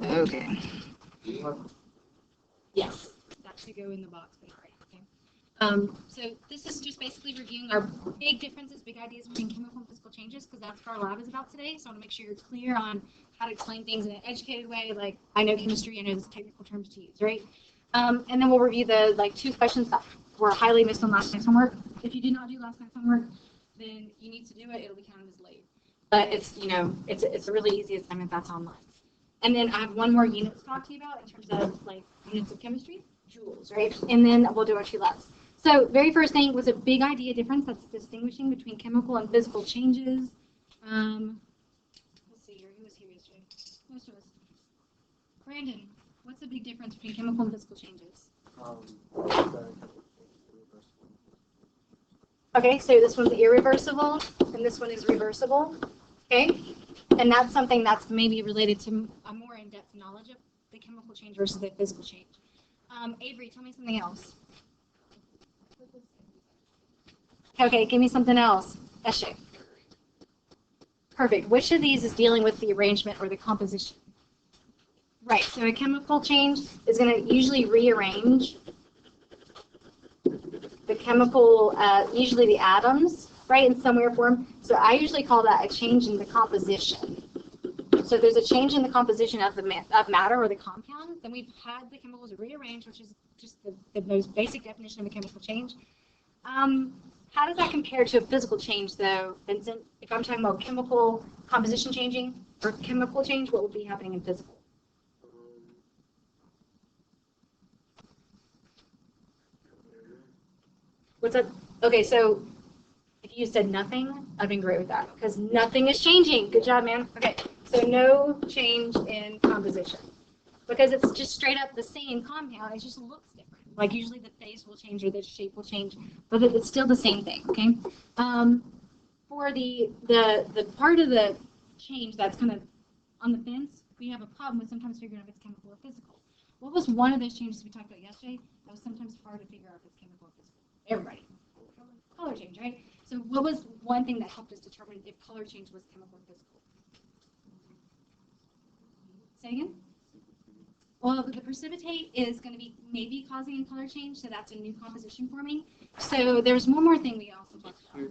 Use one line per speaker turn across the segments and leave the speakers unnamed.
Okay. Yes, that should go in the box. Right. Okay. So this is just basically reviewing our big differences, big ideas between chemical and physical changes, because that's what our lab is about today. So I want to make sure you're clear on how to explain things in an educated way. Like, I know chemistry, I know the technical terms to use, right? And then we'll review the 2 questions that were highly missed on last night's homework. If you did not do last night's homework, then you need to do it. It'll be counted as late. But it's, it's a really easy assignment that's online. And then I have one more unit to talk to you about in terms of units of chemistry, joules, right? And then we'll do our 2 labs. So very first thing was a big idea difference that's distinguishing between chemical and physical changes. Let's see here, who was here yesterday? Most of us. Brandon, what's the big difference between chemical and physical changes? Okay, so this one's irreversible, and this one is reversible. Okay, and that's something that's maybe related to a more in-depth knowledge of the chemical change versus the physical change. Avery, tell me something else. Okay, give me something else. Eshe. Perfect. Which of these is dealing with the arrangement or the composition? Right, so a chemical change is going to usually rearrange the chemical, usually the atoms, right, in some way or form. So I usually call that a change in the composition. So if there's a change in the composition of matter or the compound, then we've had the chemicals rearranged, which is just the most basic definition of a chemical change. How does that compare to a physical change, though, Vincent? If I'm talking about chemical composition changing or chemical change, what would be happening in physical? What's that? Okay, so if you said nothing, I'd be great with that, because nothing is changing. Good job, man. Okay, so no change in composition, because it's just straight up the same compound. It just looks different. Like usually the phase will change or the shape will change, but it's still the same thing. Okay. For the part of the change that's kind of on the fence, we have a problem with sometimes figuring out if it's chemical or physical. What was one of those changes we talked about yesterday that was sometimes hard to figure out if it's chemical or physical? Everybody. Color change, right? So what was one thing that helped us determine if color change was chemical or physical? Say again? Well, the precipitate is going to be maybe causing a color change, so that's a new composition forming. So there's one more thing we also talked about.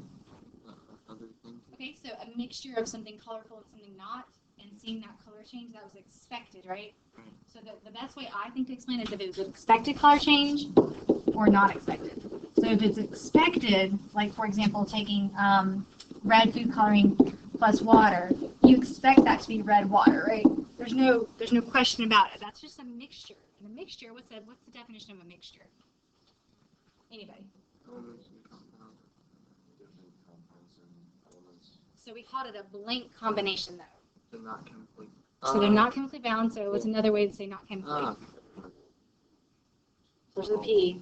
Okay, so a mixture of something colorful and something not, and seeing that color change, that was expected, right? So the best way I think to explain it is if it was an expected color change or not expected. So if it's expected, like for example, taking red food coloring plus water, you expect that to be red water, right? There's no question about it. That's just a mixture. And a mixture, what's the definition of a mixture? Anybody? So we called it a blank combination, though.
They're not chemically.
So they're not chemically bound. So it's another way to say not chemically. There's the P.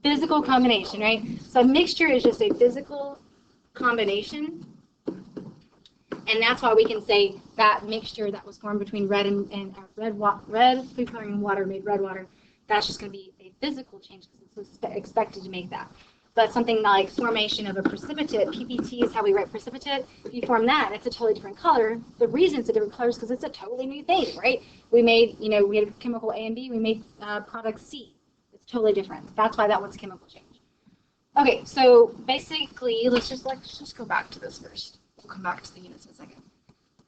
Physical combination, right? So a mixture is just a physical combination. And that's why we can say that mixture that was formed between red red food coloring and water made red water, that's just going to be a physical change because it's expected to make that. But something like formation of a precipitate, PPT is how we write precipitate. If you form that, it's a totally different color. The reason it's a different color is because it's a totally new thing, right? We made, we had chemical A and B. We made product C. It's totally different. That's why that one's chemical change. Okay, so basically, let's just go back to this first. We'll come back to the units in a second.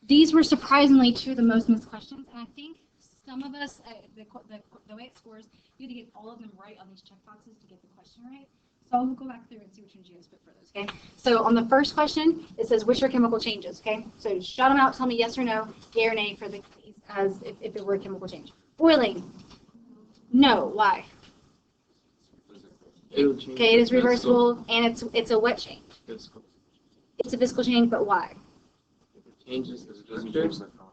These were surprisingly 2 of the most missed questions, and I think some of us, the way it scores, you have to get all of them right on these checkboxes to get the question right. So I'll go back through and see which ones you guys put for those, okay? So on the first question, it says, which are chemical changes, okay? So shout them out, tell me yes or no, yay or nay for the as if it were a chemical change. Boiling. No, why? Okay, it is reversible, and it's a what change?
Physical.
It's a physical change, but why?
If it changes, because it doesn't change that color.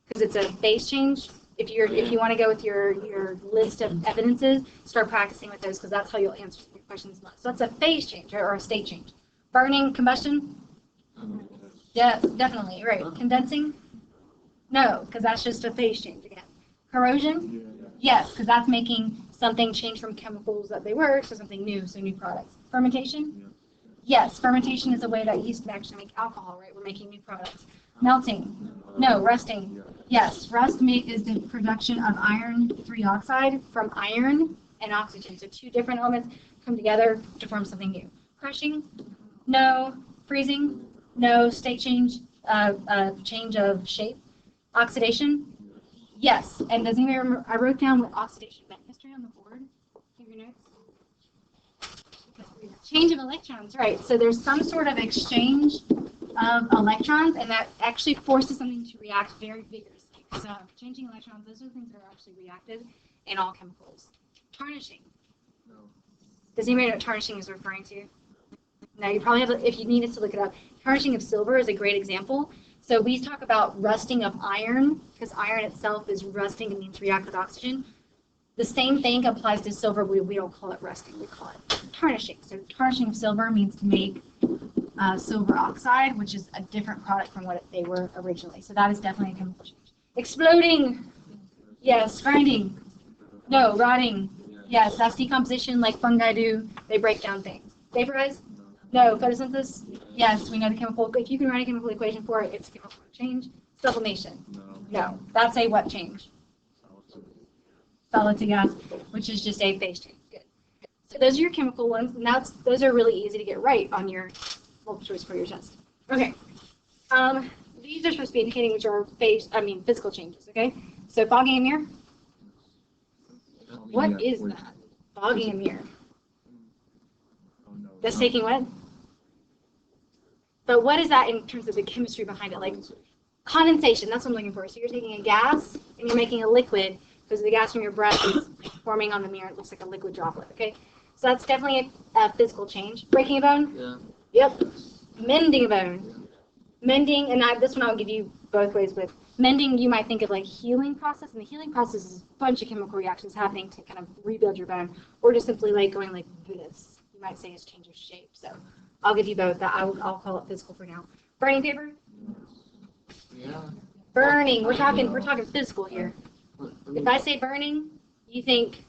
Because it's a phase change. If you want to go with your list of evidences, start practicing with those because that's how you'll answer your questions. So that's a phase change or a state change. Burning, combustion. Yes, definitely right. Condensing. No, because that's just a phase change again. Corrosion. Yes, because that's making something change from chemicals that they were to something new, so new products. Fermentation. Yes, fermentation is a way that yeast can actually make alcohol, right? We're making new products. Melting. No, rusting. Yes, rust is the production of iron 3 oxide from iron and oxygen. So two different elements come together to form something new. Crushing? No. Freezing? No. State change? Change of shape? Oxidation? Yes. And does anybody remember? I wrote down what oxidation meant. History on the board. Give your notes. Change of electrons, right. So there's some sort of exchange of electrons, and that actually forces something to react very vigorously. So changing electrons, those are the things that are actually reacted in all chemicals. Tarnishing.
No.
Does anybody know what tarnishing is referring to? No, you probably have, if you needed to look it up. Tarnishing of silver is a great example. So we talk about rusting of iron, because iron itself is rusting and needs to react with oxygen. The same thing applies to silver. We don't call it rusting, we call it tarnishing. So tarnishing of silver means to make silver oxide, which is a different product from what they were originally. So that is definitely a chemical change. Exploding, yes. Grinding, no. Rotting, yes. That's decomposition like fungi do. They break down things. Vaporize, no. Photosynthesis, yes. We know the chemical. If you can write a chemical equation for it, it's a chemical change. Sublimation, no. That's a what change? Solid to gas, which is just a phase change. Good. So those are your chemical ones, and those are really easy to get right on your multiple choice for your test. Okay. These are supposed to be indicating which are physical changes. Okay. So fogging a mirror. What is that? Fogging a mirror. That's taking what? But what is that in terms of the chemistry behind it? Like condensation. That's what I'm looking for. So you're taking a gas and you're making a liquid. Because the gas from your breath is forming on the mirror. It looks like a liquid droplet, okay? So that's definitely a physical change. Breaking a bone?
Yeah.
Yep. Mending a bone. Mending, and this one I'll give you both ways with. Mending, you might think of like healing process, and the healing process is a bunch of chemical reactions happening to kind of rebuild your bone, or just simply like going like this. You might say it's change of shape. So I'll give you both. I'll call it physical for now. Burning paper?
Yeah.
Burning. We're talking physical here. If I say burning, you think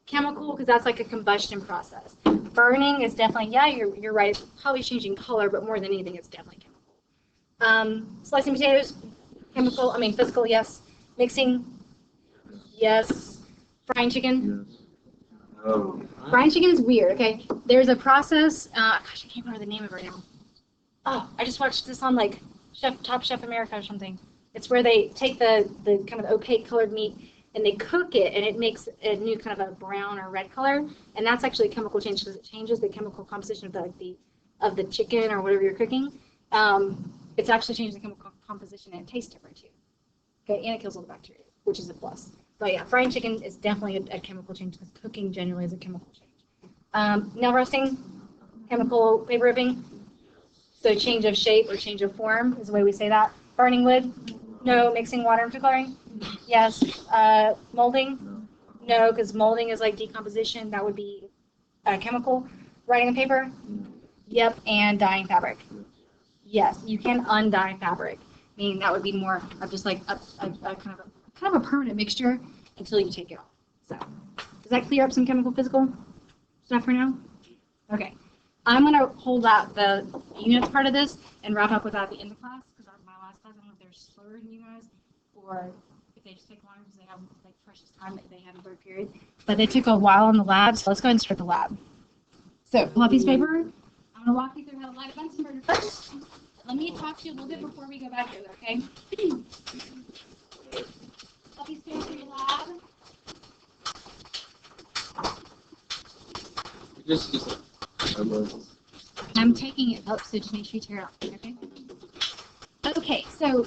chemical, because that's like a combustion process. Burning is definitely, yeah, you're right. It's probably changing color, but more than anything, it's definitely chemical. Slicing potatoes, physical, yes. Mixing, yes. Frying chicken.
Yes. Oh.
Frying chicken is weird, okay? There's a process, gosh, I can't remember the name of it right now. Oh, I just watched this on like Top Chef America or something. It's where they take the kind of opaque colored meat and they cook it, and it makes a new kind of a brown or red color, and that's actually a chemical change because it changes the chemical composition of the chicken or whatever you're cooking. It's actually changed the chemical composition, and it tastes different too. Okay, and it kills all the bacteria, which is a plus. But yeah, frying chicken is definitely a chemical change because cooking generally is a chemical change. Nail roasting, chemical paper ripping, so change of shape or change of form is the way we say that. Burning wood. No. Mixing water into coloring? Yes. Molding? No, because molding is like decomposition. That would be chemical. Writing on paper? Yep. And dyeing fabric? Yes. You can undye fabric, meaning that would be more of just like a kind of a permanent mixture until you take it off. So, does that clear up some chemical physical stuff for now? Okay. I'm going to hold out the units part of this and wrap up with that at the end of class, because my last class, I don't know if they're slower than you guys, or if they just take longer because they have like precious time that they have in third period. But they took a while on the lab, so let's go ahead and start the lab. So, pull out piece of paper. I'm going to walk you through how to light a Bunsen burner first. Let me talk to you a little bit before we go back to it, okay? Pull out piece of paper for your lab. I'm taking it up, so just make sure you tear it off, okay? Okay, so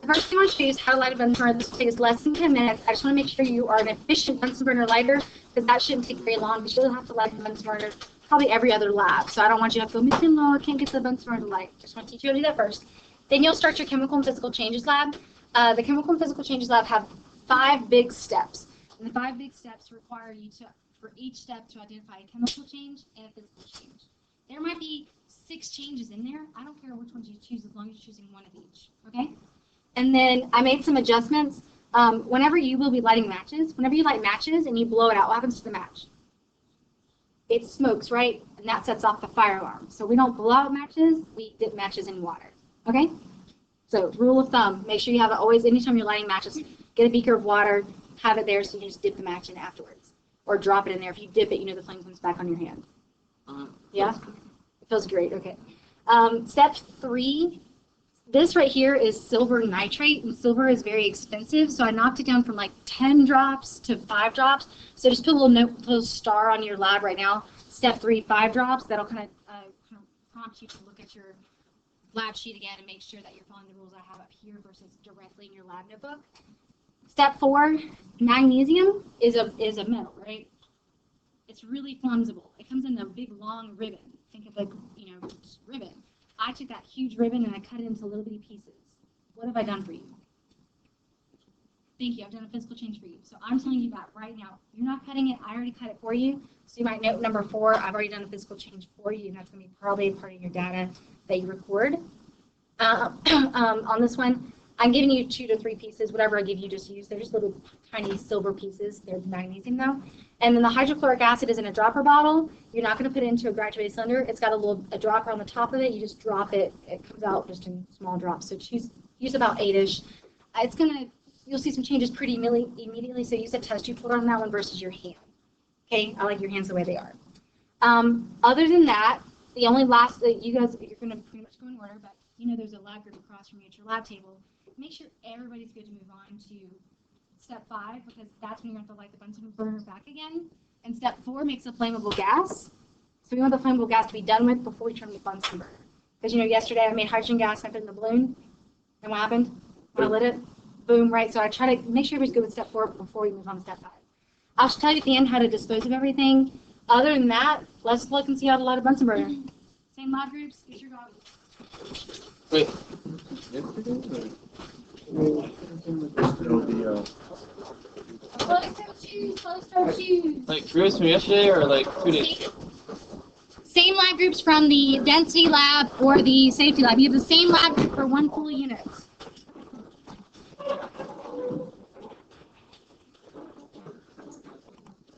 the first thing I want to show you is how to light a Bunsen burner. This will take us less than 10 minutes. I just want to make sure you are an efficient Bunsen burner lighter, because that shouldn't take very long, because you'll have to light a Bunsen burner probably every other lab. So I don't want you to have to go, Miss Finlow, I can't get the Bunsen burner to light. Just want to teach you how to do that first. Then you'll start your chemical and physical changes lab. The chemical and physical changes lab have 5 big steps. And the 5 big steps require you to, for each step, to identify a chemical change and a physical change. There might be 6 changes in there. I don't care which ones you choose as long as you're choosing one of each, okay? And then I made some adjustments. Whenever you will be lighting matches, whenever you light matches and you blow it out, what happens to the match? It smokes, right? And that sets off the fire alarm. So we don't blow out matches, we dip matches in water, okay? So rule of thumb, make sure you have it always, anytime you're lighting matches, get a beaker of water, have it there so you can just dip the match in afterwards. Or drop it in there. If you dip it, you know the flame comes back on your hand. Yeah? It feels great, okay. Step 3, this right here is silver nitrate, and silver is very expensive, so I knocked it down from like 10 drops to 5 drops. So just put a little star on your lab right now. Step 3, 5 drops. That'll kind of prompt you to look at your lab sheet again and make sure that you're following the rules I have up here versus directly in your lab notebook. Step 4, magnesium is a metal, right? It's really flexible. It comes in a big long ribbon. Think of like, just ribbon. I took that huge ribbon and I cut it into little bitty pieces. What have I done for you? Thank you. I've done a physical change for you. So I'm telling you that right now. You're not cutting it. I already cut it for you. So you might note number 4, I've already done a physical change for you, and that's going to be probably part of your data that you record. On this one, I'm giving you 2 to 3 pieces. Whatever I give you, just use. They're just little tiny silver pieces. They're magnesium though. And then the hydrochloric acid is in a dropper bottle. You're not going to put it into a graduated cylinder. It's got a dropper on the top of it. You just drop it. It comes out just in small drops. So use about 8-ish. You'll see some changes pretty immediately. So use a test tube holder on that one versus your hand. Okay, I like your hands the way they are. Other than that, the only last that you guys, you're going to pretty much go in order, but there's a lab group across from you at your lab table. Make sure everybody's good to move on to step 5, because that's when you're going to have to light the Bunsen burner back again. And step 4 makes a flammable gas. So we want the flammable gas to be done with before we turn the Bunsen burner. Because yesterday I made hydrogen gas and I put it in the balloon. And what happened? When I lit it, boom, right? So I try to make sure everybody's good with step 4 before we move on to step 5. I'll tell you at the end how to dispose of everything. Other than that, let's look and see how to light a Bunsen burner. Same lab groups, get your doggies.
Wait.
Close toe shoes.
Like groups from yesterday or like 2 days?
Same lab groups from the density lab or the safety lab. You have the same lab group for 1 full unit.